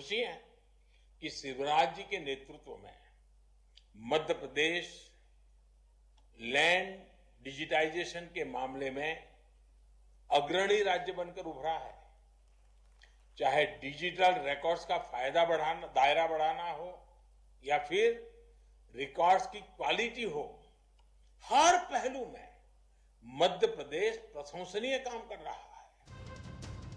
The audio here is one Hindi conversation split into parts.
खुशी है कि शिवराज जी के नेतृत्व में मध्य प्रदेश लैंड डिजिटाइजेशन के मामले में अग्रणी राज्य बनकर उभरा है। चाहे डिजिटल रिकॉर्ड्स का दायरा बढ़ाना हो या फिर रिकॉर्ड्स की क्वालिटी हो, हर पहलू में मध्य प्रदेश प्रशंसनीय काम कर रहा है।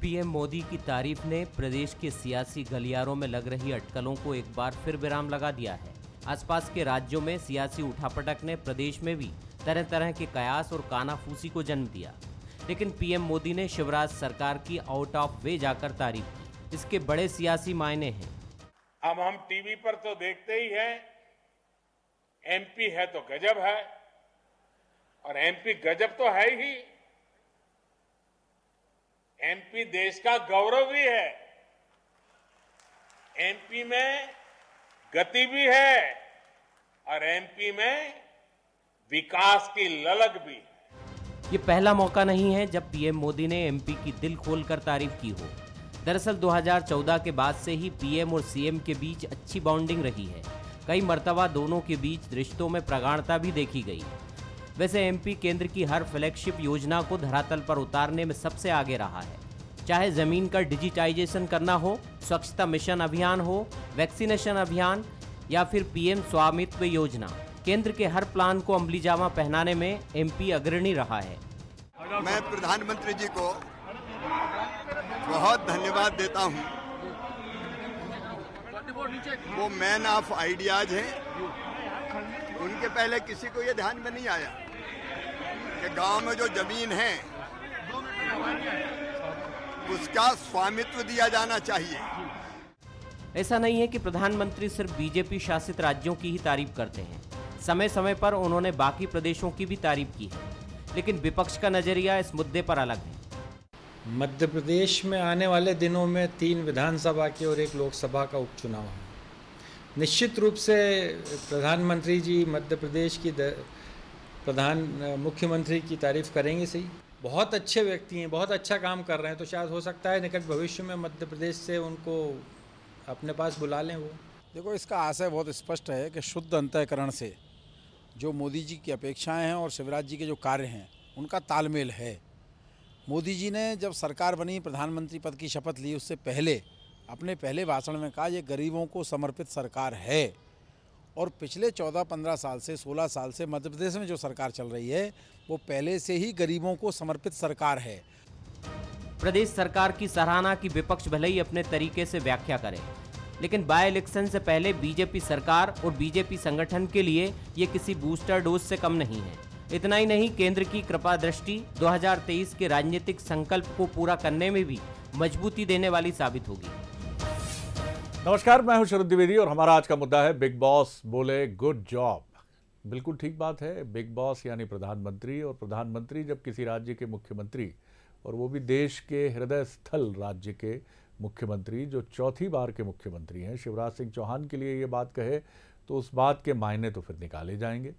पीएम मोदी की तारीफ ने प्रदेश के सियासी गलियारों में लग रही अटकलों को एक बार फिर विराम लगा दिया है। आसपास के राज्यों में सियासी उठापटक ने प्रदेश में भी तरह तरह के कयास और कानाफूसी को जन्म दिया, लेकिन पीएम मोदी ने शिवराज सरकार की आउट ऑफ वे जाकर तारीफ की। इसके बड़े सियासी मायने हैं। अब हम टीवी पर तो देखते ही हैं, एमपी है तो गजब है, और एमपी गजब तो है ही, एमपी देश का गौरव भी है। एमपी में गति भी है और एमपी में विकास की ललक भी है। ये पहला मौका नहीं है जब पीएम मोदी ने एमपी की दिल खोलकर तारीफ की हो। दरअसल 2014 के बाद से ही पीएम और सीएम के बीच अच्छी बॉन्डिंग रही है। कई मर्तबा दोनों के बीच रिश्तों में प्रगाढ़ता भी देखी गई। वैसे एमपी केंद्र की हर फ्लैगशिप योजना को धरातल पर उतारने में सबसे आगे रहा है। चाहे जमीन का डिजिटाइजेशन करना हो, स्वच्छता मिशन अभियान हो, वैक्सीनेशन अभियान या फिर पीएम स्वामित्व योजना, केंद्र के हर प्लान को अमली जामा पहनाने में एमपी अग्रणी रहा है। मैं प्रधानमंत्री जी को बहुत धन्यवाद देता हूं। वो मैन ऑफ आइडियाज हैं। उनके पहले किसी को ये ध्यान में नहीं आया कि गांव में जो जमीन है उसका स्वामित्व दिया जाना चाहिए। ऐसा नहीं है कि प्रधानमंत्री सिर्फ बीजेपी शासित राज्यों की ही तारीफ करते हैं। समय समय पर उन्होंने बाकी प्रदेशों की भी तारीफ की है, लेकिन विपक्ष का नजरिया इस मुद्दे पर अलग है। मध्य प्रदेश में आने वाले दिनों में 3 विधानसभा के और 1 लोकसभा का उपचुनाव है। निश्चित रूप से प्रधानमंत्री जी मध्य प्रदेश की मुख्यमंत्री की तारीफ करेंगे। सही, बहुत अच्छे व्यक्ति हैं, बहुत अच्छा काम कर रहे हैं, तो शायद हो सकता है निकट भविष्य में मध्य प्रदेश से उनको अपने पास बुला लें। वो देखो, इसका आशय बहुत स्पष्ट है कि शुद्ध अंतःकरण से जो मोदी जी की अपेक्षाएं हैं और शिवराज जी के जो कार्य हैं उनका तालमेल है। मोदी जी ने जब सरकार बनी, प्रधानमंत्री पद की शपथ ली, उससे पहले अपने पहले भाषण में कहा ये गरीबों को समर्पित सरकार है। और पिछले 14-15 साल से 16 साल से मध्य प्रदेश में जो सरकार चल रही है वो पहले से ही गरीबों को समर्पित सरकार है। प्रदेश सरकार की सराहना की विपक्ष भले ही अपने तरीके से व्याख्या करे, लेकिन बाय इलेक्शन से पहले बीजेपी सरकार और बीजेपी संगठन के लिए ये किसी बूस्टर डोज से कम नहीं है। इतना ही नहीं, केंद्र की कृपा दृष्टि 2023 के राजनीतिक संकल्प को पूरा करने में भी मजबूती देने वाली साबित होगी। नमस्कार, मैं हूं शरद द्विवेदी और हमारा आज का मुद्दा है बिग बॉस बोले गुड जॉब। बिल्कुल ठीक बात है। बिग बॉस यानी प्रधानमंत्री, और प्रधानमंत्री जब किसी राज्य के मुख्यमंत्री, और वो भी देश के हृदय स्थल राज्य के मुख्यमंत्री, जो चौथी बार के मुख्यमंत्री हैं, शिवराज सिंह चौहान के लिए ये बात कहे तो उस बात के मायने तो फिर निकाले जाएंगे।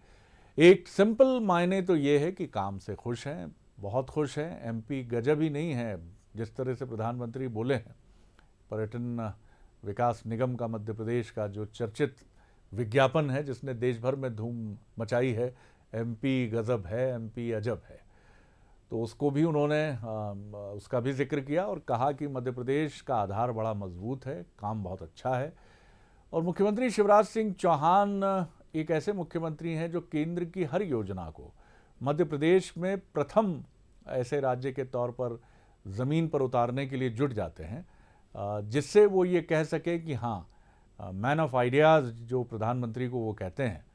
एक सिंपल मायने तो ये है कि काम से खुश हैं, बहुत खुश हैं। एमपी गजब ही नहीं है जिस तरह से प्रधानमंत्री बोले हैं। पर्यटन विकास निगम का मध्य प्रदेश का जो चर्चित विज्ञापन है जिसने देश भर में धूम मचाई है, एमपी गजब है, एमपी अजब है, तो उसको भी उन्होंने उसका भी जिक्र किया और कहा कि मध्य प्रदेश का आधार बड़ा मजबूत है, काम बहुत अच्छा है। और मुख्यमंत्री शिवराज सिंह चौहान एक ऐसे मुख्यमंत्री हैं जो केंद्र की हर योजना को मध्य प्रदेश में प्रथम ऐसे राज्य के तौर पर ज़मीन पर उतारने के लिए जुट जाते हैं, जिससे वो ये कह सके कि हाँ, मैन ऑफ आइडियाज़ जो प्रधानमंत्री को वो कहते हैं,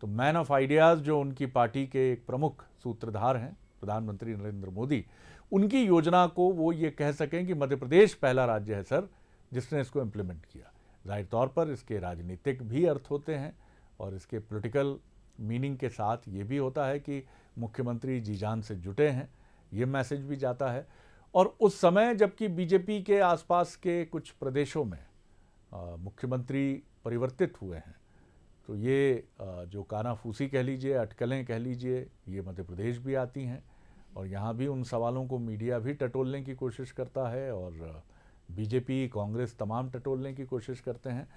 तो मैन ऑफ आइडियाज़ जो उनकी पार्टी के एक प्रमुख सूत्रधार हैं प्रधानमंत्री नरेंद्र मोदी, उनकी योजना को वो ये कह सकें कि मध्य प्रदेश पहला राज्य है सर जिसने इसको इम्प्लीमेंट किया। जाहिर तौर पर इसके राजनीतिक भी अर्थ होते हैं और इसके पॉलिटिकल मीनिंग के साथ ये भी होता है कि मुख्यमंत्री जी जान से जुटे हैं, ये मैसेज भी जाता है। और उस समय जबकि बीजेपी के आसपास के कुछ प्रदेशों में मुख्यमंत्री परिवर्तित हुए हैं, तो ये जो कानाफूसी कह लीजिए, अटकलें कह लीजिए, ये मध्य प्रदेश भी आती हैं और यहाँ भी उन सवालों को मीडिया भी टटोलने की कोशिश करता है और बीजेपी कांग्रेस तमाम टटोलने की कोशिश करते हैं।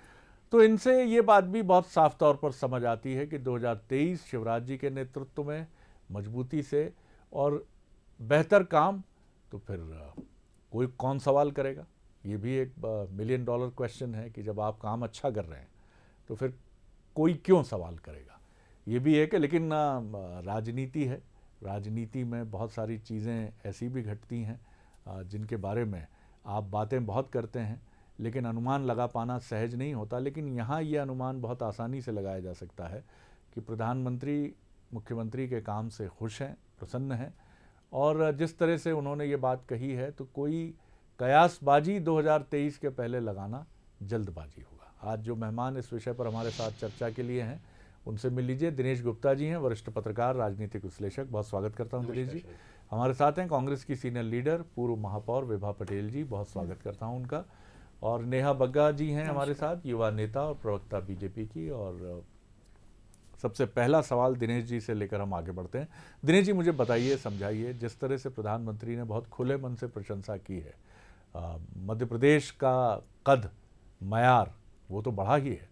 तो इनसे ये बात भी बहुत साफ तौर पर समझ आती है कि 2023 शिवराज जी के नेतृत्व में मजबूती से और बेहतर काम, तो फिर कोई कौन सवाल करेगा। ये भी एक $1 मिलियन क्वेश्चन है कि जब आप काम अच्छा कर रहे हैं तो फिर कोई क्यों सवाल करेगा। ये भी है कि लेकिन राजनीति है, राजनीति में बहुत सारी चीज़ें ऐसी भी घटती हैं जिनके बारे में आप बातें बहुत करते हैं लेकिन अनुमान लगा पाना सहज नहीं होता। लेकिन यहाँ ये अनुमान बहुत आसानी से लगाया जा सकता है कि प्रधानमंत्री मुख्यमंत्री के काम से खुश हैं, प्रसन्न हैं, और जिस तरह से उन्होंने ये बात कही है तो कोई कयासबाजी 2023 के पहले लगाना जल्दबाजी होगा। आज जो मेहमान इस विषय पर हमारे साथ चर्चा के लिए हैं उनसे मिल लीजिए। दिनेश गुप्ता जी हैं, वरिष्ठ पत्रकार, राजनीतिक विश्लेषक। बहुत स्वागत करता हूं दिनेश जी। हमारे साथ हैं कांग्रेस की सीनियर लीडर, पूर्व महापौर विभा पटेल जी, बहुत स्वागत करता हूं उनका। और नेहा बग्गा जी हैं हमारे साथ, युवा नेता और प्रवक्ता बीजेपी की। और सबसे पहला सवाल दिनेश जी से लेकर हम आगे बढ़ते हैं। दिनेश जी, मुझे बताइए, समझाइए, जिस तरह से प्रधानमंत्री ने बहुत खुले मन से प्रशंसा की है, मध्य प्रदेश का कद मयार वो तो बढ़ा ही है,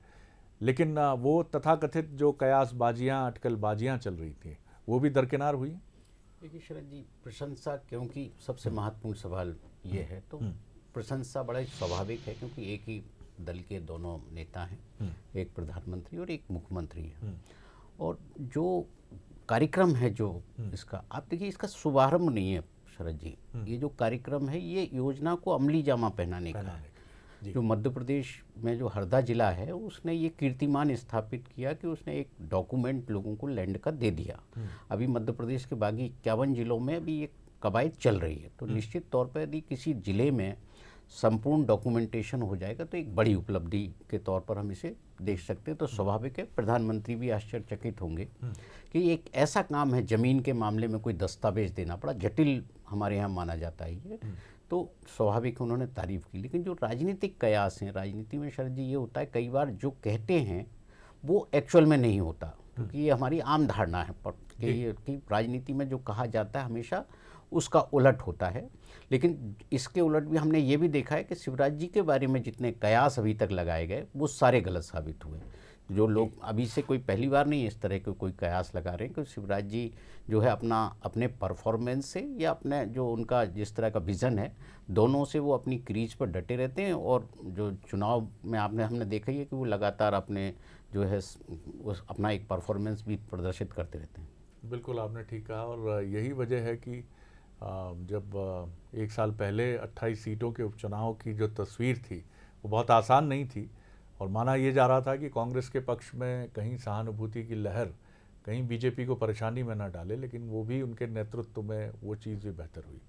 लेकिन वो तथाकथित जो कयासबाजियाँ, अटकलबाजियाँ चल रही थी वो भी दरकिनार हुई। देखिए शरद जी, प्रशंसा क्योंकि सबसे महत्वपूर्ण सवाल ये है, तो प्रशंसा बड़ा ही स्वाभाविक है क्योंकि एक ही दल के दोनों नेता हैं, एक प्रधानमंत्री और एक मुख्यमंत्री है। और जो कार्यक्रम है जो इसका, आप देखिए, इसका शुभारंभ नहीं है शरद जी, ये जो कार्यक्रम है ये योजना को अमली जामा पहनाने का है। जो मध्य प्रदेश में जो हरदा जिला है उसने ये कीर्तिमान स्थापित किया कि उसने एक डॉक्यूमेंट लोगों को लैंड का दे दिया। अभी मध्य प्रदेश के बाकी 51 जिलों में अभी ये कवायद चल रही है, तो निश्चित तौर पर यदि किसी जिले में संपूर्ण डॉक्यूमेंटेशन हो जाएगा तो एक बड़ी उपलब्धि के तौर पर हम इसे देख सकते हैं। तो स्वाभाविक है प्रधानमंत्री भी आश्चर्यचकित होंगे कि एक ऐसा काम है, ज़मीन के मामले में कोई दस्तावेज देना बड़ा जटिल हमारे यहाँ माना जाता है ये, तो स्वाभाविक उन्होंने तारीफ़ की। लेकिन जो राजनीतिक कयास हैं, राजनीति में शरद जी ये होता है कई बार जो कहते हैं वो एक्चुअल में नहीं होता, क्योंकि ये हमारी आम धारणा है कि राजनीति में जो कहा जाता है हमेशा उसका उलट होता है। लेकिन इसके उलट भी हमने ये भी देखा है कि शिवराज जी के बारे में जितने कयास अभी तक लगाए गए वो सारे गलत साबित हुए। जो लोग अभी से कोई पहली बार नहीं इस तरह के कोई कयास लगा रहे हैं कि शिवराज जी जो है अपने परफॉर्मेंस से या अपने जो उनका जिस तरह का विज़न है, दोनों से वो अपनी क्रीज पर डटे रहते हैं। और जो चुनाव में हमने देखा ही है कि वो लगातार अपने जो है अपना एक परफॉर्मेंस भी प्रदर्शित करते रहते हैं। बिल्कुल, आपने ठीक कहा। और यही वजह है कि जब एक साल पहले 28 सीटों के उपचुनाव की जो तस्वीर थी वो बहुत आसान नहीं थी, और माना ये जा रहा था कि कांग्रेस के पक्ष में कहीं सहानुभूति की लहर कहीं बीजेपी को परेशानी में न डाले, लेकिन वो भी उनके नेतृत्व में वो चीज़ भी बेहतर हुई।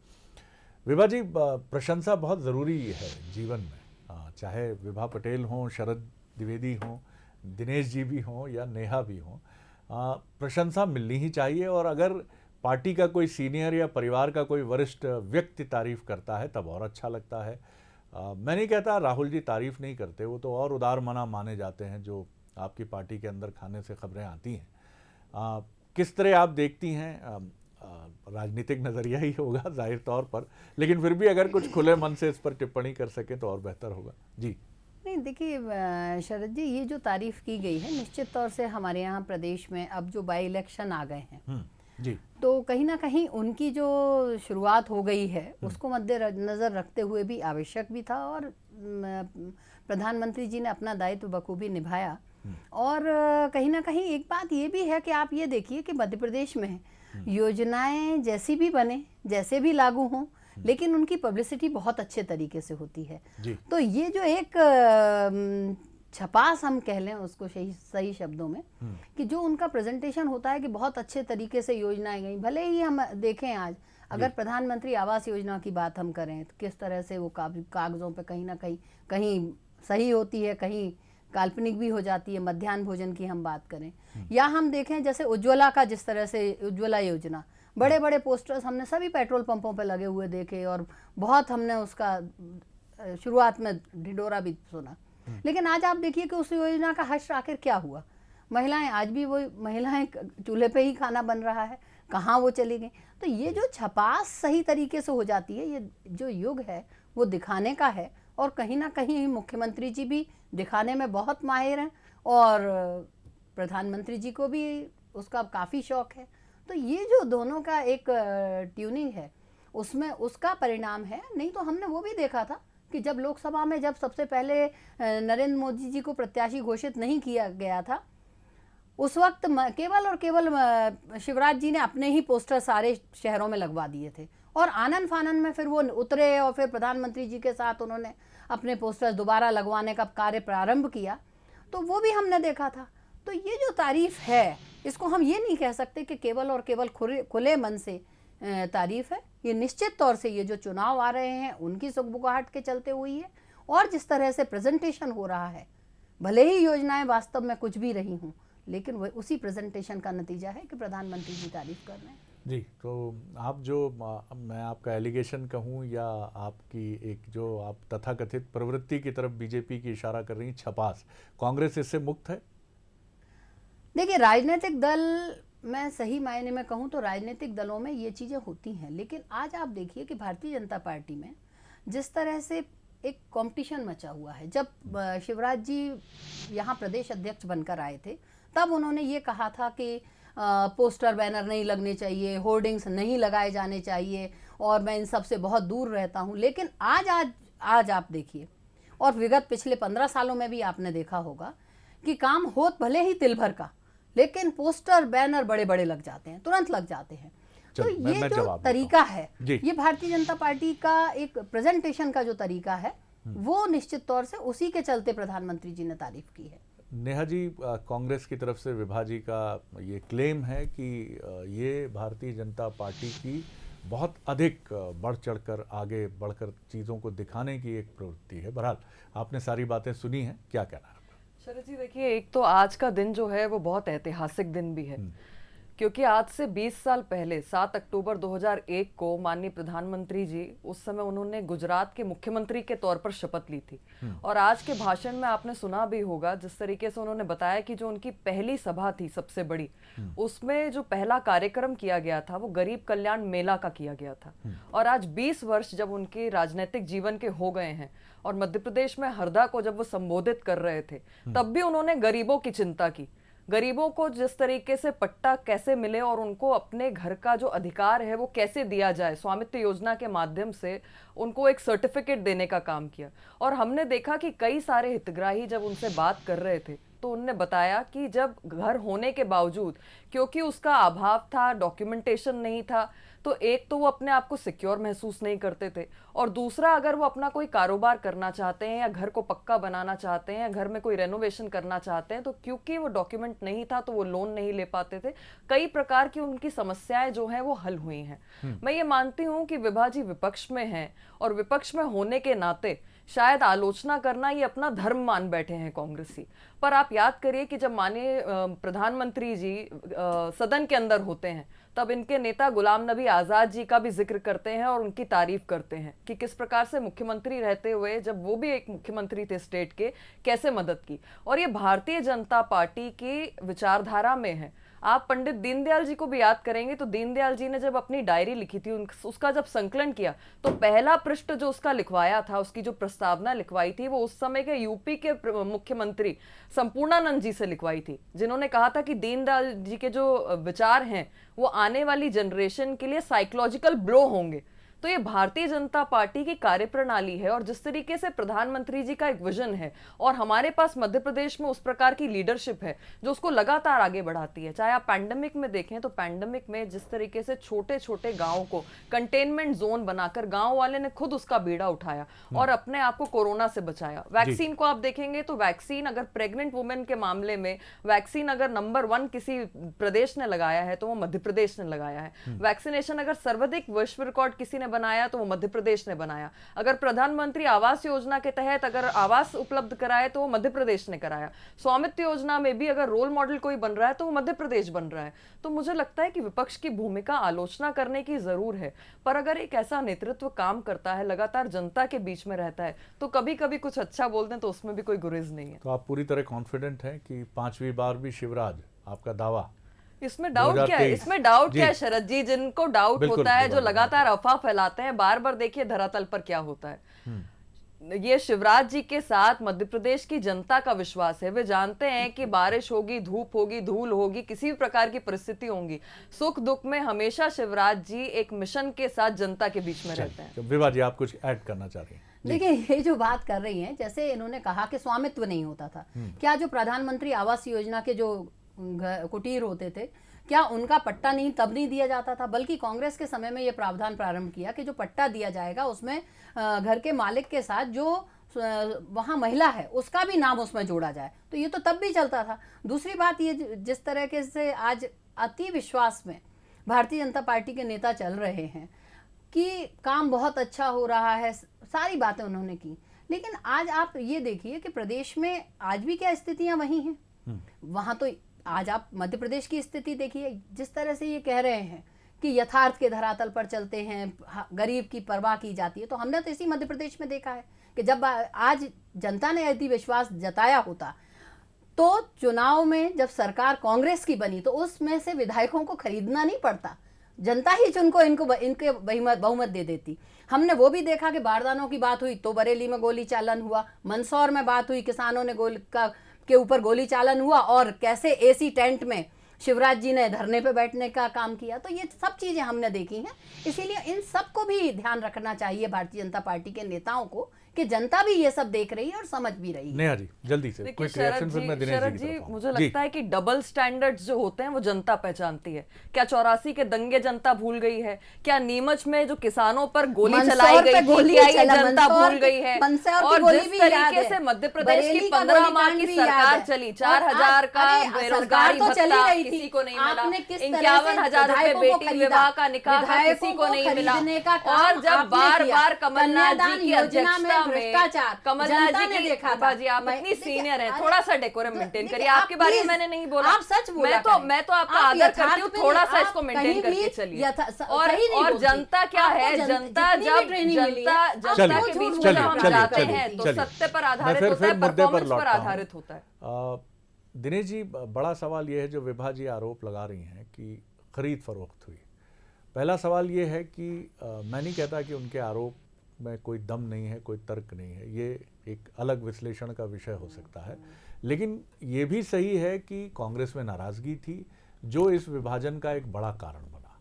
विभा जी, प्रशंसा बहुत ज़रूरी है जीवन में, चाहे विभा पटेल हों, शरद द्विवेदी हों, दिनेश जी भी हों या नेहा भी हों, प्रशंसा मिलनी ही चाहिए। और अगर पार्टी का कोई सीनियर या परिवार का कोई वरिष्ठ व्यक्ति तारीफ़ करता है तब और अच्छा लगता है। मैं नहीं कहता राहुल जी तारीफ़ नहीं करते, वो तो और उदार मना माने जाते हैं जो आपकी पार्टी के अंदर खाने से खबरें आती हैं। किस तरह आप देखती हैं, राजनीतिक नज़रिया ही होगा जाहिर तौर पर, लेकिन फिर भी अगर कुछ खुले मन से इस पर टिप्पणी कर सकें तो और बेहतर होगा। जी नहीं, देखिए शरद जी, ये जो तारीफ़ की गई है निश्चित तौर से हमारे यहाँ प्रदेश में अब जो बाई इलेक्शन आ गए हैं जी, तो कहीं ना कहीं उनकी जो शुरुआत हो गई है उसको मद्देनज़र रखते हुए भी आवश्यक भी था, और प्रधानमंत्री जी ने अपना दायित्व बखूबी निभाया। और कहीं ना कहीं एक बात ये भी है कि आप ये देखिए कि मध्य प्रदेश में योजनाएं जैसी भी बने, जैसे भी लागू हों, लेकिन उनकी पब्लिसिटी बहुत अच्छे तरीके से होती है। तो ये जो एक छपास हम कह लें उसको सही शब्दों में, कि जो उनका प्रेजेंटेशन होता है कि बहुत अच्छे तरीके से योजनाएं गई। भले ही हम देखें आज अगर प्रधानमंत्री आवास योजना की बात हम करें तो किस तरह से वो कागज़ों पे कहीं ना कहीं सही होती है, कहीं काल्पनिक भी हो जाती है। मध्याह्न भोजन की हम बात करें, या हम देखें जैसे उज्ज्वला का, जिस तरह से उज्ज्वला योजना, बड़े बड़े पोस्टर्स हमने सभी पेट्रोल पंपों पे लगे हुए देखे, और बहुत हमने उसका शुरुआत में ढिंढोरा भी सुना। लेकिन आज आप देखिए कि उस योजना का हश्र आखिर क्या हुआ। महिलाएं आज भी वही महिलाएं चूल्हे पे ही खाना बन रहा है, कहाँ वो चली गई। तो ये जो छपास सही तरीके से हो जाती है, ये जो युग है वो दिखाने का है, और कहीं ना कहीं मुख्यमंत्री जी भी दिखाने में बहुत माहिर हैं और प्रधानमंत्री जी को भी उसका काफ़ी शौक है। तो ये जो दोनों का एक ट्यूनिंग है उसमें उसका परिणाम है। नहीं तो हमने वो भी देखा था कि जब लोकसभा में जब सबसे पहले नरेंद्र मोदी जी को प्रत्याशी घोषित नहीं किया गया था, उस वक्त केवल और केवल शिवराज जी ने अपने ही पोस्टर सारे शहरों में लगवा दिए थे और आनंद फानन में फिर वो उतरे और फिर प्रधानमंत्री जी के साथ उन्होंने अपने पोस्टर्स दोबारा लगवाने का कार्य प्रारंभ किया, तो वो भी हमने देखा था। तो ये जो तारीफ है, इसको हम ये नहीं कह सकते कि केवल और केवल खुले मन से तारीफ है। ये निश्चित तौर से ये जो चुनाव आ रहे हैं उनकी सुगबुगाहट के चलते हुई है, और जिस तरह से प्रेजेंटेशन हो रहा है, भले ही योजनाएं वास्तव में कुछ भी रही हों, लेकिन वह उसी प्रेजेंटेशन का नतीजा है कि प्रधानमंत्री जी तारीफ कर रहे हैं। जी, तो आप जो मैं आपका एलिगेशन कहूँ या आपकी एक जो आप तथाकथित प्रवृत्ति की तरफ बीजेपी की इशारा कर रही छपास, कांग्रेस इससे मुक्त है? देखिए, राजनीतिक दल, मैं सही मायने में कहूँ तो राजनीतिक दलों में ये चीज़ें होती हैं, लेकिन आज आप देखिए कि भारतीय जनता पार्टी में जिस तरह से एक कंपटीशन मचा हुआ है। जब शिवराज जी यहाँ प्रदेश अध्यक्ष बनकर आए थे, तब उन्होंने ये कहा था कि पोस्टर बैनर नहीं लगने चाहिए, होर्डिंग्स नहीं लगाए जाने चाहिए, और मैं इन सब से बहुत दूर रहता हूँ। लेकिन आज आप देखिए, और विगत पिछले 15 सालों में भी आपने देखा होगा कि काम होत भले ही तिल भर का, लेकिन पोस्टर बैनर बड़े बड़े लग जाते हैं, तुरंत लग जाते हैं। तो ये जो तरीका है, ये भारतीय जनता पार्टी का एक प्रेजेंटेशन का जो तरीका है, वो निश्चित तौर से उसी के चलते प्रधानमंत्री जी ने तारीफ की है। नेहा जी, कांग्रेस की तरफ से विभा जी का ये क्लेम है कि ये भारतीय जनता पार्टी की बहुत अधिक बढ़ चढ़कर आगे बढ़कर चीज़ों को दिखाने की एक प्रवृत्ति है। बहरहाल आपने सारी बातें सुनी हैं, क्या कहना है? शरद जी, देखिए, एक तो आज का दिन जो है वो बहुत ऐतिहासिक दिन भी है, क्योंकि आज से 20 साल पहले 7 अक्टूबर 2001 को माननीय प्रधानमंत्री जी, उस समय उन्होंने गुजरात के मुख्यमंत्री के तौर पर शपथ ली थी। और आज के भाषण में आपने सुना भी होगा जिस तरीके से उन्होंने बताया कि जो उनकी पहली सभा थी सबसे बड़ी, उसमें जो पहला कार्यक्रम किया गया था वो गरीब कल्याण मेला का किया गया था। और आज 20 वर्ष जब उनके राजनीतिक जीवन के हो गए हैं, और मध्य प्रदेश में हरदा को जब वो संबोधित कर रहे थे, तब भी उन्होंने गरीबों की चिंता की। गरीबों को जिस तरीके से पट्टा कैसे मिले और उनको अपने घर का जो अधिकार है वो कैसे दिया जाए, स्वामित्व योजना के माध्यम से उनको एक सर्टिफिकेट देने का काम किया। और हमने देखा कि कई सारे हितग्राही जब उनसे बात कर रहे थे तो उनने बताया कि जब घर होने के बावजूद, क्योंकि उसका अभाव था, डॉक्यूमेंटेशन नहीं था, तो एक तो वो अपने आप को सिक्योर महसूस नहीं करते थे, और दूसरा अगर वो अपना कोई कारोबार करना चाहते हैं या घर को पक्का बनाना चाहते हैं या घर में कोई रेनोवेशन करना चाहते हैं, तो क्योंकि वो डॉक्यूमेंट नहीं था तो वो लोन नहीं ले पाते थे। कई प्रकार की उनकी समस्याएं जो हैं वो हल हुई हैं। मैं ये मानती हूँ कि विभा जी विपक्ष में हैं, और विपक्ष में होने के नाते शायद आलोचना करना ये अपना धर्म मान बैठे हैं कांग्रेसी। पर आप याद करिए कि जब माननीय प्रधानमंत्री जी सदन के अंदर होते हैं, तब इनके नेता गुलाम नबी आज़ाद जी का भी जिक्र करते हैं और उनकी तारीफ करते हैं कि किस प्रकार से मुख्यमंत्री रहते हुए, जब वो भी एक मुख्यमंत्री थे स्टेट के, कैसे मदद की। और ये भारतीय जनता पार्टी की विचारधारा में है। आप पंडित दीनदयाल जी को भी याद करेंगे तो दीनदयाल जी ने जब अपनी डायरी लिखी थी, उसका जब संकलन किया, तो पहला पृष्ठ जो उसका लिखवाया था, उसकी जो प्रस्तावना लिखवाई थी, वो उस समय के यूपी के मुख्यमंत्री संपूर्णानंद जी से लिखवाई थी, जिन्होंने कहा था कि दीनदयाल जी के जो विचार हैं वो आने वाली जनरेशन के लिए साइकोलॉजिकल ब्लो होंगे। तो ये भारतीय जनता पार्टी की कार्यप्रणाली है, और जिस तरीके से प्रधानमंत्री जी का एक विजन है, और हमारे पास मध्य प्रदेश में उस प्रकार की लीडरशिप है जो उसको लगातार आगे बढ़ाती है। चाहे आप पैंडेमिक में देखें तो पैंडेमिक में जिस तरीके से छोटे छोटे गांवों को कंटेनमेंट जोन बनाकर गांव वाले ने खुद उसका बीड़ा उठाया और अपने आप को कोरोना से बचाया। वैक्सीन को आप देखेंगे तो वैक्सीन, अगर प्रेग्नेंट वुमेन के मामले में वैक्सीन अगर नंबर 1 किसी प्रदेश ने लगाया है तो वो मध्य प्रदेश ने लगाया है। वैक्सीनेशन अगर सर्वाधिक विश्व रिकॉर्ड किसी बनाया तो वो मध्य प्रदेश ने बनाया। अगर प्रधानमंत्री आवास योजना के तहत अगर आवास उपलब्ध कराए तो वो मध्य प्रदेश ने कराया। स्वामित्व योजना में भी अगर रोल मॉडल कोई बन रहा है तो वो मध्य प्रदेश बन रहा है। तो मुझे लगता है कि विपक्ष की भूमिका आलोचना करने की जरूर है, पर अगर एक ऐसा नेतृत्व काम करता है, लगातार जनता के बीच में रहता है, तो कभी कभी कुछ अच्छा बोल दें तो उसमें भी कोई गुरेज नहीं है। तो आप पूरी तरह कॉन्फिडेंट हैं कि 5वीं बार भी शिवराज, आपका दावा? इसमें डाउट क्या है? 2023 इसमें डाउट जी। क्या है शरद जी? जिनको डाउट बिल्कुल, होता है, जो बिल्कुल, लगातार अफवाह फैलाते हैं, बार बार देखिए धरातल पर क्या होता है। ये शिवराज जी के साथ मध्य प्रदेश की जनता का विश्वास है। वे जानते हैं कि बारिश होगी, धूप होगी, धूल होगी, किसी भी प्रकार की परिस्थिति होंगी, सुख दुख में हमेशा शिवराज जी एक मिशन के साथ जनता के बीच में रहते हैं। विभा जी, आप कुछ ऐड करना चाह रही हैं? देखिए, ये जो बात कर रही हैं, जैसे इन्होंने कहा कि स्वामित्व नहीं होता था, क्या जो प्रधानमंत्री आवास योजना के जो कुटीर होते थे, क्या उनका पट्टा नहीं तब नहीं दिया जाता था? बल्कि कांग्रेस के समय में ये प्रावधान प्रारंभ किया कि जो पट्टा दिया जाएगा उसमें घर के मालिक के साथ जो वहाँ महिला है उसका भी नाम उसमें जोड़ा जाए। तो ये तो तब भी चलता था। दूसरी बात, ये जिस तरह के से आज अति विश्वास में भारतीय जनता पार्टी के नेता चल रहे हैं कि काम बहुत अच्छा हो रहा है, सारी बातें उन्होंने की, लेकिन आज आप ये देखिए कि प्रदेश में आज भी क्या स्थितियां वही हैं। वहां तो आज आप मध्य प्रदेश की स्थिति देखिए, जिस तरह से ये कह रहे हैं कि यथार्थ के धरातल पर चलते हैं, गरीब की परवाह की जाती है, तो हमने तो इसी मध्य प्रदेश में देखा है कि जब आज जनता ने यदि विश्वास जताया होता तो चुनाव में जब सरकार कांग्रेस की बनी तो उसमें से विधायकों को खरीदना नहीं पड़ता, जनता ही इनके बहुमत दे देती। हमने वो भी देखा कि बारदानों की बात हुई तो बरेली में गोली चालन हुआ, मंदसौर में बात हुई, किसानों ने के ऊपर गोली चालन हुआ और कैसे एसी टेंट में शिवराज जी ने धरने पे बैठने का काम किया। तो ये सब चीजें हमने देखी हैं, इसीलिए इन सब को भी ध्यान रखना चाहिए भारतीय जनता पार्टी के नेताओं को कि जनता भी ये सब देख रही है और समझ भी रही है। नेहा जी, जल्दी से क्विक रिएक्शन, फिर मैं दिनेश जी की तरफ आऊं। मुझे लगता है कि डबल स्टैंडर्ड्स जो होते हैं वो जनता पहचानती है। क्या 84 के दंगे जनता भूल गई है? क्या नीमच में जो किसानों पर गोली चलाई गई थी, क्या ये जनता भूल गई है? और जिस तरीके से मध्य प्रदेश की 15 माह की सरकार चली, 4000 का बेरोजगारी भत्ता किसी को नहीं मिला, 51,000 रुपए बेटी विवाह का निकाह किसी को नहीं मिला, और जब बार बार कमलनाथ जी की अध्यक्षता भ्रष्टाचार कमलनाथ जी ने देखा था। जी, आप इतनी सीनियर हैं, थोड़ा सा डेकोरम मेंटेन करिए। आपके बारे में मैंने नहीं बोला, आप सच बोला, मैं तो आपका आदर करती हूँ, थोड़ा सा इसको मेंटेन करके चलिए। और जनता क्या है, जनता जब जनता के बीच में हम जाते हैं तो सत्य पर आधारित होता है, परफॉर्मेंस पर आधारित होता है। दिनेश जी, बड़ा सवाल ये है जो विभा जी आरोप लगा रही हैं कि खरीद फरोख्त हुई। पहला सवाल ये है कि मैं नहीं कहता कि उनके आरोप में कोई दम नहीं है, कोई तर्क नहीं है, ये एक अलग विश्लेषण का विषय हो सकता है, लेकिन ये भी सही है कि कांग्रेस में नाराजगी थी जो इस विभाजन का एक बड़ा कारण बना।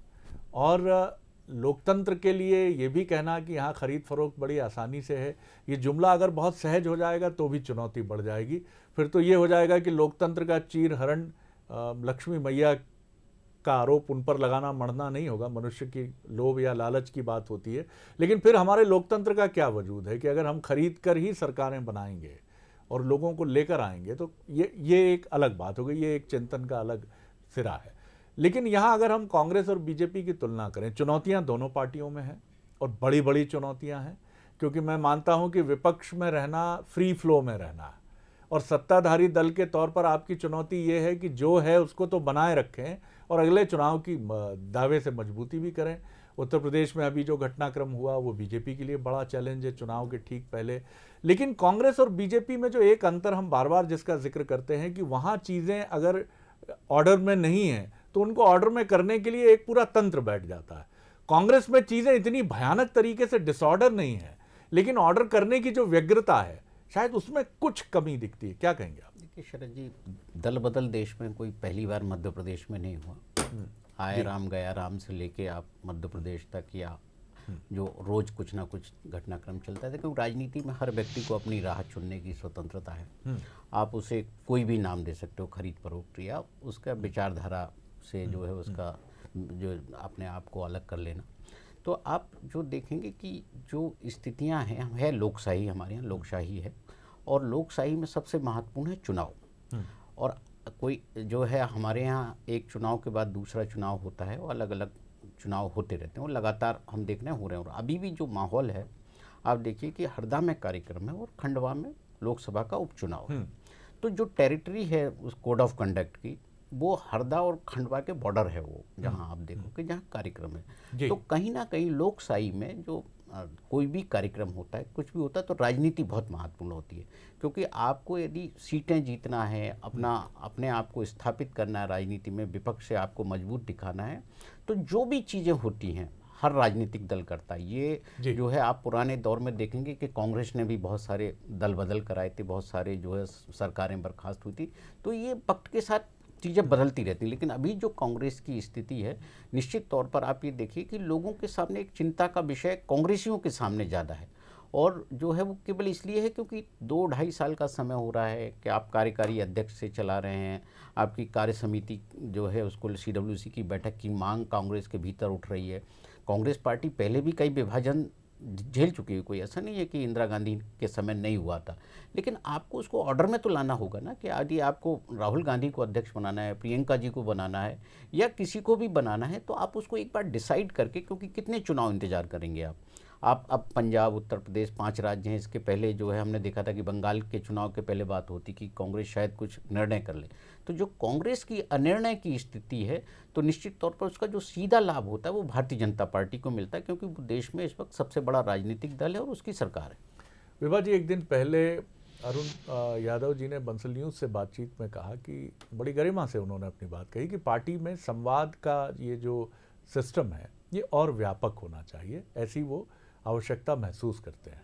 और लोकतंत्र के लिए ये भी कहना कि यहाँ खरीद फरोख्त बड़ी आसानी से है, ये जुमला अगर बहुत सहज हो जाएगा तो भी चुनौती बढ़ जाएगी। फिर तो ये हो जाएगा कि लोकतंत्र का चीर हरण लक्ष्मी मैया का आरोप उन पर लगाना मढ़ना नहीं होगा, मनुष्य की लोभ या लालच की बात होती है। लेकिन फिर हमारे लोकतंत्र का क्या वजूद है कि अगर हम खरीद कर ही सरकारें बनाएंगे और लोगों को लेकर आएंगे तो ये एक अलग बात हो गई, ये एक चिंतन का अलग सिरा है। लेकिन यहाँ अगर हम कांग्रेस और बीजेपी की तुलना करें, चुनौतियाँ दोनों पार्टियों में हैं और बड़ी बड़ी चुनौतियाँ हैं, क्योंकि मैं मानता हूँ कि विपक्ष में रहना फ्री फ्लो में रहना है और सत्ताधारी दल के तौर पर आपकी चुनौती ये है कि जो है उसको तो बनाए रखें और अगले चुनाव की दावे से मजबूती भी करें। उत्तर प्रदेश में अभी जो घटनाक्रम हुआ वो बीजेपी के लिए बड़ा चैलेंज है चुनाव के ठीक पहले। लेकिन कांग्रेस और बीजेपी में जो एक अंतर हम बार बार जिसका जिक्र करते हैं कि वहाँ चीज़ें अगर ऑर्डर में नहीं हैं तो उनको ऑर्डर में करने के लिए एक पूरा तंत्र बैठ जाता है। कांग्रेस में चीज़ें इतनी भयानक तरीके से डिसऑर्डर नहीं है, लेकिन ऑर्डर करने की जो व्यग्रता है शायद उसमें कुछ कमी दिखती है। क्या कहेंगे आप? देखिए शरद जी, दल बदल देश में कोई पहली बार मध्य प्रदेश में नहीं हुआ। आए राम गया राम से लेके आप मध्य प्रदेश तक या जो रोज कुछ ना कुछ घटनाक्रम चलता है, क्योंकि राजनीति में हर व्यक्ति को अपनी राह चुनने की स्वतंत्रता है। आप उसे कोई भी नाम दे सकते हो, खरीद फरोख्त, या उसका विचारधारा से जो है उसका जो अपने आप को अलग कर लेना। तो आप जो देखेंगे कि जो स्थितियां हैं, है लोकशाही, हमारे यहाँ लोकशाही है और लोकशाही में सबसे महत्वपूर्ण है चुनाव। और कोई जो है हमारे यहाँ एक चुनाव के बाद दूसरा चुनाव होता है, वो अलग अलग चुनाव होते रहते हैं और लगातार हम देख रहे हैं हो रहे हैं। और अभी भी जो माहौल है आप देखिए कि हरदा में कार्यक्रम है और खंडवा में लोकसभा का उपचुनाव है। तो जो टेरिटरी है उस कोड ऑफ कंडक्ट की, वो हरदा और खंडवा के बॉर्डर है, वो जहाँ आप देखो कि जहाँ कार्यक्रम है। तो कहीं ना कहीं लोकशाही में जो कोई भी कार्यक्रम होता है, कुछ भी होता है, तो राजनीति बहुत महत्वपूर्ण होती है, क्योंकि आपको यदि सीटें जीतना है, अपने आप को स्थापित करना है राजनीति में, विपक्ष से आपको मजबूत दिखाना है, तो जो भी चीज़ें होती हैं हर राजनीतिक दल करता है। ये जो है आप पुराने दौर में देखेंगे कि कांग्रेस ने भी बहुत सारे दल बदल कराए थे, बहुत सारे जो है सरकारें बर्खास्त हुई थी, तो ये वक्त के साथ चीज़ें बदलती रहती। लेकिन अभी जो कांग्रेस की स्थिति है, निश्चित तौर पर आप ये देखिए कि लोगों के सामने एक चिंता का विषय कांग्रेसियों के सामने ज़्यादा है, और जो है वो केवल इसलिए है क्योंकि 2-2.5 साल का समय हो रहा है कि आप कार्यकारी अध्यक्ष से चला रहे हैं, आपकी कार्य समिति जो है उसको CWC की बैठक की मांग कांग्रेस के भीतर उठ रही है। कांग्रेस पार्टी पहले भी कई विभाजन झेल चुकी है, कोई ऐसा नहीं है कि इंदिरा गांधी के समय नहीं हुआ था, लेकिन आपको उसको ऑर्डर में तो लाना होगा ना, कि यदि आपको राहुल गांधी को अध्यक्ष बनाना है, प्रियंका जी को बनाना है, या किसी को भी बनाना है, तो आप उसको एक बार डिसाइड करके, क्योंकि कितने चुनाव इंतजार करेंगे आप अब पंजाब, उत्तर प्रदेश 5 राज्य हैं। इसके पहले जो है हमने देखा था कि बंगाल के चुनाव के पहले बात होती कि कांग्रेस शायद कुछ निर्णय कर ले, तो जो कांग्रेस की अनिर्णय की स्थिति है, तो निश्चित तौर पर उसका जो सीधा लाभ होता है वो भारतीय जनता पार्टी को मिलता है, क्योंकि वो देश में इस वक्त सबसे बड़ा राजनीतिक दल है और उसकी सरकार है। विभा जी, एक दिन पहले अरुण यादव जी ने बंसल न्यूज़ से बातचीत में कहा कि बड़ी गरिमा से उन्होंने अपनी बात कही कि पार्टी में संवाद का ये जो सिस्टम है ये और व्यापक होना चाहिए, ऐसी वो आवश्यकता महसूस करते हैं।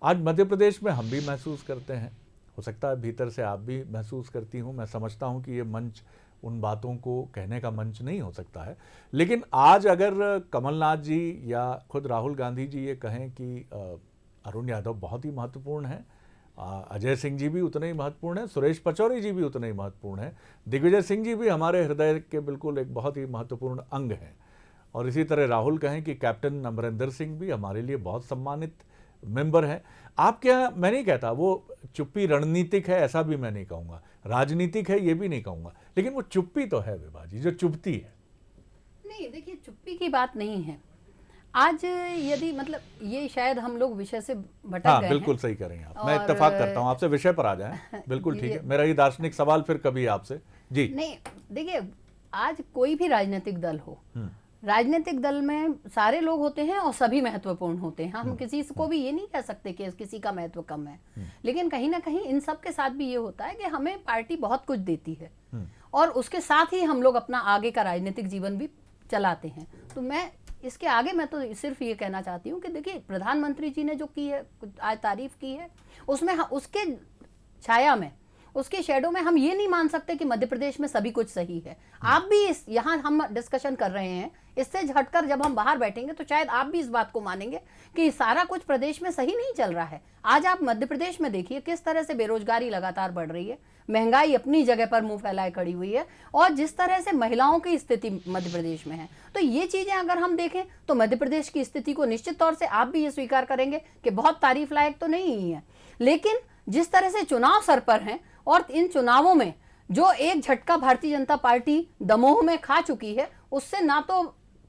आज मध्य प्रदेश में हम भी महसूस करते हैं, हो सकता है भीतर से आप भी महसूस करती हूँ। मैं समझता हूँ कि ये मंच उन बातों को कहने का मंच नहीं हो सकता है, लेकिन आज अगर कमलनाथ जी या खुद राहुल गांधी जी ये कहें कि अरुण यादव बहुत ही महत्वपूर्ण है, अजय सिंह जी भी उतने ही महत्वपूर्ण हैं, सुरेश पचौरी जी भी उतने ही महत्वपूर्ण हैं, दिग्विजय सिंह जी भी हमारे हृदय के बिल्कुल एक बहुत ही महत्वपूर्ण अंग हैं, और इसी तरह राहुल कहें कि कैप्टन अमरिंदर सिंह भी हमारे लिए बहुत सम्मानित मेंबर हैं। आप क्या, मैं नहीं कहता वो चुप्पी रणनीतिक है, ऐसा भी मैं नहीं कहूँगा, राजनीतिक है ये भी नहीं कहूँगा, लेकिन वो चुप्पी तो है विभा जी, जो चुभती है। नहीं, देखिए चुप्पी की बात नहीं है। आज यदि मतलब ये शायद हम लोग विषय से भटक गए बिल्कुल हैं। सही करें आप, मैं इत्तेफाक करता हूँ आपसे, विषय पर आ जाएं। बिल्कुल ठीक है, मेरा ये दार्शनिक सवाल फिर कभी आपसे जी। नहीं, देखिए आज कोई भी राजनीतिक दल हो, राजनीतिक दल में सारे लोग होते हैं और सभी महत्वपूर्ण होते हैं। हम किसी को भी ये नहीं कह सकते कि किसी का महत्व कम है, लेकिन कहीं ना कहीं इन सब के साथ भी ये होता है कि हमें पार्टी बहुत कुछ देती है और उसके साथ ही हम लोग अपना आगे का राजनीतिक जीवन भी चलाते हैं। तो मैं इसके आगे मैं तो सिर्फ ये कहना चाहती हूँ कि देखिए प्रधानमंत्री जी ने जो की है, आज तारीफ की है, उसमें उसके छाया में, उसके शेडो में हम ये नहीं मान सकते कि मध्य प्रदेश में सभी कुछ सही है। आप भी यहाँ हम डिस्कशन कर रहे हैं, इससे हटकर जब हम बाहर बैठेंगे तो शायद आप भी इस बात को मानेंगे कि सारा कुछ प्रदेश में सही नहीं चल रहा है। आज आप मध्य प्रदेश में देखिए किस तरह से बेरोजगारी लगातार बढ़ रही है, महंगाई अपनी जगह पर मुंह फैलाए खड़ी हुई है, और जिस तरह से महिलाओं की स्थिति मध्य प्रदेश में है, तो ये चीजें अगर हम देखें तो मध्य प्रदेश की स्थिति को निश्चित तौर से आप भी ये स्वीकार करेंगे कि बहुत तारीफ लायक तो नहीं है। लेकिन जिस तरह से चुनाव सर पर हैं और इन चुनावों में जो एक झटका भारतीय जनता पार्टी दमोह में खा चुकी है, उससे ना तो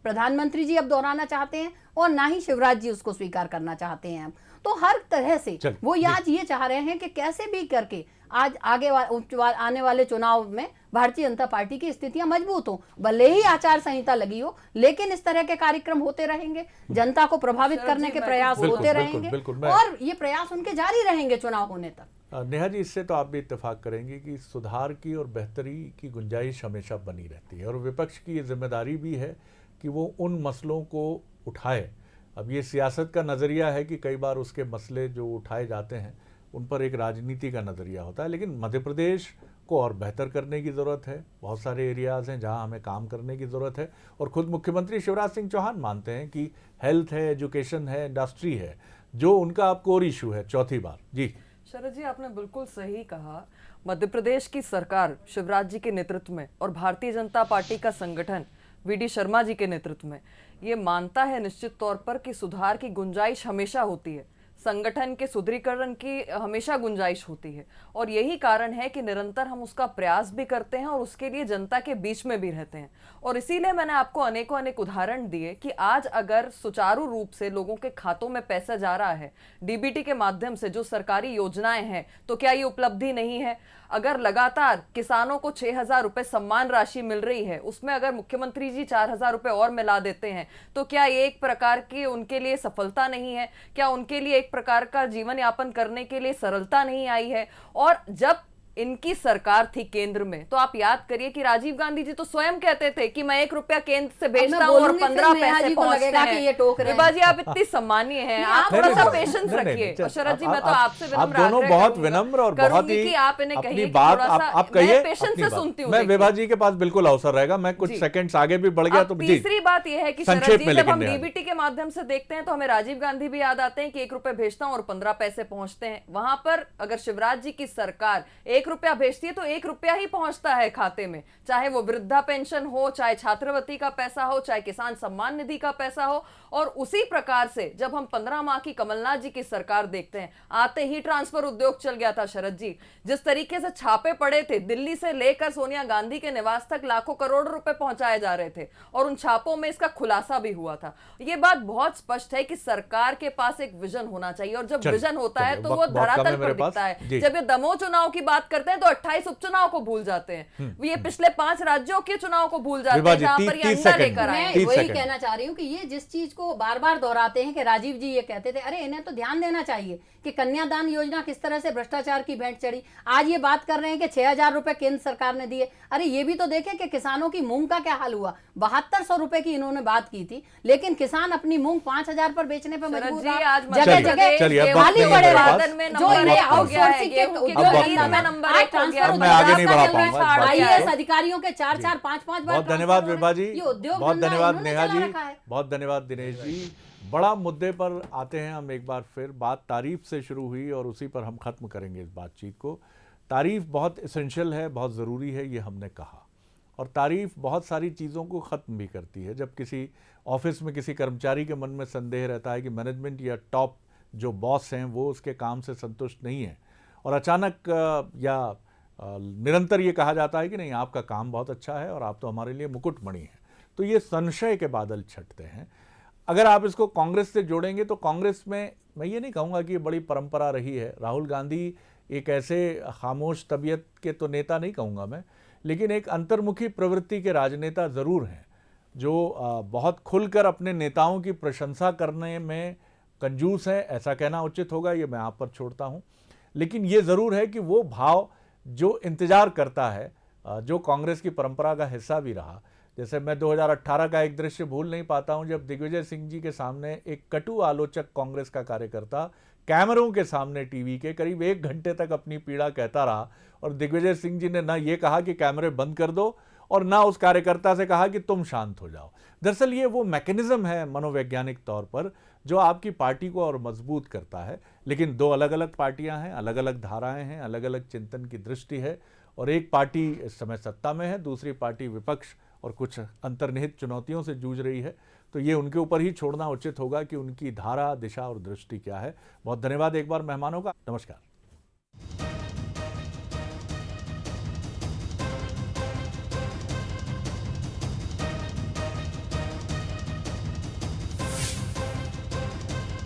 प्रधानमंत्री जी अब दोहराना चाहते हैं और ना ही शिवराज जी उसको स्वीकार करना चाहते हैं। तो हर तरह से वो आज ये चाह रहे हैं कि कैसे भी करके आज आगे आने वाले चुनाव में भारतीय जनता पार्टी की स्थितियां मजबूत हो, भले ही आचार संहिता लगी हो, लेकिन इस तरह के कार्यक्रम होते रहेंगे, जनता को प्रभावित करने के प्रयास होते रहेंगे और ये प्रयास उनके जारी रहेंगे चुनाव होने तक। नेहा जी, इससे तो आप भी इत्तेफाक करेंगे कि सुधार की और बेहतरी की गुंजाइश हमेशा बनी रहती है और विपक्ष की ये जिम्मेदारी भी है कि वो उन मसलों को उठाए। अब ये सियासत का नज़रिया है कि कई बार उसके मसले जो उठाए जाते हैं उन पर एक राजनीति का नज़रिया होता है, लेकिन मध्य प्रदेश को और बेहतर करने की ज़रूरत है। बहुत सारे एरियाज़ हैं जहां हमें काम करने की ज़रूरत है और ख़ुद मुख्यमंत्री शिवराज सिंह चौहान मानते हैं कि हेल्थ है, एजुकेशन है, इंडस्ट्री है, जो उनका अब कोर इशू है चौथी बार। जी शरद जी, आपने बिल्कुल सही कहा। मध्य प्रदेश की सरकार शिवराज जी के नेतृत्व में और भारतीय जनता पार्टी का संगठन वीडी शर्मा जी के नेतृत्व में ये मानता है निश्चित तौर पर कि सुधार की गुंजाइश हमेशा होती है। संगठन के सुदृढ़ीकरण की हमेशा गुंजाइश होती है, और यही कारण है कि निरंतर हम उसका प्रयास भी करते हैं और उसके लिए जनता के बीच में भी रहते हैं। और इसीलिए मैंने आपको अनेकों अनेक उदाहरण दिए कि आज अगर सुचारू रूप से लोगों के खातों में पैसा जा रहा है डीबीटी के माध्यम से, जो सरकारी योजनाएं हैं, तो क्या ये उपलब्धि नहीं है? अगर लगातार किसानों को 6,000 रुपए सम्मान राशि मिल रही है, उसमें अगर मुख्यमंत्री जी 4,000 रुपए और मिला देते हैं, तो क्या ये एक प्रकार की उनके लिए सफलता नहीं है? क्या उनके लिए एक प्रकार का जीवन यापन करने के लिए सरलता नहीं आई है? और जब इनकी सरकार थी केंद्र में, तो आप याद करिए कि राजीव गांधी जी तो स्वयं कहते थे कि मैं 1 रुपया केंद्र से भेजता हूं और 15 पैसे पहुंचते हैं। विभा जी, आप इतनी सम्मानीय हैं, आप थोड़ा सा पेशेंस रखिए। और शरद जी, मैं तो आपसे विनम्र आप दोनों बहुत विनम्र और बहुत ही आप इन्हें अपनी कहिए बात आप कहिए, पेशेंस से सुनती हूँ। मैं विभा जी के पास बिल्कुल अवसर रहेगा, मैं कुछ सेकंड्स आगे भी बढ़ गया तो तीसरी बात यह है कि शरद जी, जब हम डीबीटी के माध्यम से देखते हैं तो हमें राजीव गांधी भी याद आते हैं कि 1 रुपया भेजता हूं और 15 पैसे पहुंचते हैं। वहां पर अगर शिवराज जी की सरकार 1 रुपया भेजती है तो 1 रुपया ही पहुंचता है खाते में, चाहे वो वृद्धा पेंशन हो, चाहे छात्रवृत्ति का पैसा हो, चाहे किसान सम्मान निधि का पैसा हो। और उसी प्रकार से जब हम 15 माह की कमलनाथ जी की सरकार देखते हैं, आते ही ट्रांसफर उद्योग चल गया था। शरद जी, जिस तरीके से छापे पड़े थे, दिल्ली से लेकर सोनिया गांधी के निवास तक लाखों करोड़ रुपए पहुंचाए जा रहे थे, और उन छापों में इसका खुलासा भी हुआ था। ये बात बहुत स्पष्ट है कि सरकार के पास एक विजन होना चाहिए, और जब विजन होता है तो वो धरातल पर दिखता है। जब ये दमोह चुनाव की बात करते हैं तो 28 उपचुनाव को भूल जाते हैं, ये पिछले 5 राज्यों के चुनाव को भूल जाते हैं जहां पर ये अंडा लेकर आए। मैं वही कहना चाह रही हूँ कि ये जिस चीज को बार बार दोहराते हैं कि राजीव जी ये कहते थे, अरे इन्हें तो ध्यान देना चाहिए कि कन्यादान योजना किस तरह से भ्रष्टाचार की भेंट चढ़ी। आज ये बात कर रहे हैं कि 6,000 रुपए केंद्र सरकार ने दिए। अरे ये भी तो देखें कि किसानों की मूंग का क्या हाल हुआ। 7200 रुपए की इन्होंने बात की थी, लेकिन किसान अपनी मूंग 5,000 पर बेचने पर मजबूर रहा। जगह जगह खाली पड़े जो इन्हें आउटसोर्सिंग IAS अधिकारियों के 4-4, 5-5 बार। बहुत धन्यवाद विभा जी, बहुत धन्यवाद नेहा जी, बहुत धन्यवाद दिनेश जी। बड़ा मुद्दे पर आते हैं हम एक बार फिर। बात तारीफ से शुरू हुई और उसी पर हम खत्म करेंगे इस बातचीत को। तारीफ बहुत एसेंशियल है, बहुत ज़रूरी है, ये हमने कहा। और तारीफ बहुत सारी चीज़ों को ख़त्म भी करती है। जब किसी ऑफिस में किसी कर्मचारी के मन में संदेह रहता है कि मैनेजमेंट या टॉप जो बॉस हैं वो उसके काम से संतुष्ट नहीं है, और अचानक या निरंतर ये कहा जाता है कि नहीं, आपका काम बहुत अच्छा है और आप तो हमारे लिए मुकुटमणि हैं, तो ये संशय के बादल छटते हैं। अगर आप इसको कांग्रेस से जोड़ेंगे तो कांग्रेस में मैं ये नहीं कहूँगा कि ये बड़ी परंपरा रही है। राहुल गांधी एक ऐसे खामोश तबीयत के तो नेता नहीं कहूँगा मैं, लेकिन एक अंतर्मुखी प्रवृत्ति के राजनेता ज़रूर हैं, जो बहुत खुलकर अपने नेताओं की प्रशंसा करने में कंजूस हैं, ऐसा कहना उचित होगा, ये मैं आप पर छोड़ता हूँ। लेकिन ये ज़रूर है कि वो भाव जो इंतज़ार करता है, जो कांग्रेस की परंपरा का हिस्सा भी रहा। जैसे मैं 2018 का एक दृश्य भूल नहीं पाता हूं, जब दिग्विजय सिंह जी के सामने एक कटु आलोचक कांग्रेस का कार्यकर्ता कैमरों के सामने टीवी के करीब 1 घंटे तक अपनी पीड़ा कहता रहा, और दिग्विजय सिंह जी ने ना ये कहा कि कैमरे बंद कर दो और ना उस कार्यकर्ता से कहा कि तुम शांत हो जाओ। दरअसल ये वो मैकेनिज्म है मनोवैज्ञानिक तौर पर जो आपकी पार्टी को और मजबूत करता है। लेकिन 2 अलग अलग पार्टियां हैं, अलग अलग धाराएं हैं, अलग अलग चिंतन की दृष्टि है, और एक पार्टी इस समय सत्ता में है, दूसरी पार्टी विपक्ष और कुछ अंतर्निहित चुनौतियों से जूझ रही है। तो ये उनके ऊपर ही छोड़ना उचित होगा कि उनकी धारा, दिशा और दृष्टि क्या है। बहुत धन्यवाद एक बार मेहमानों का। नमस्कार।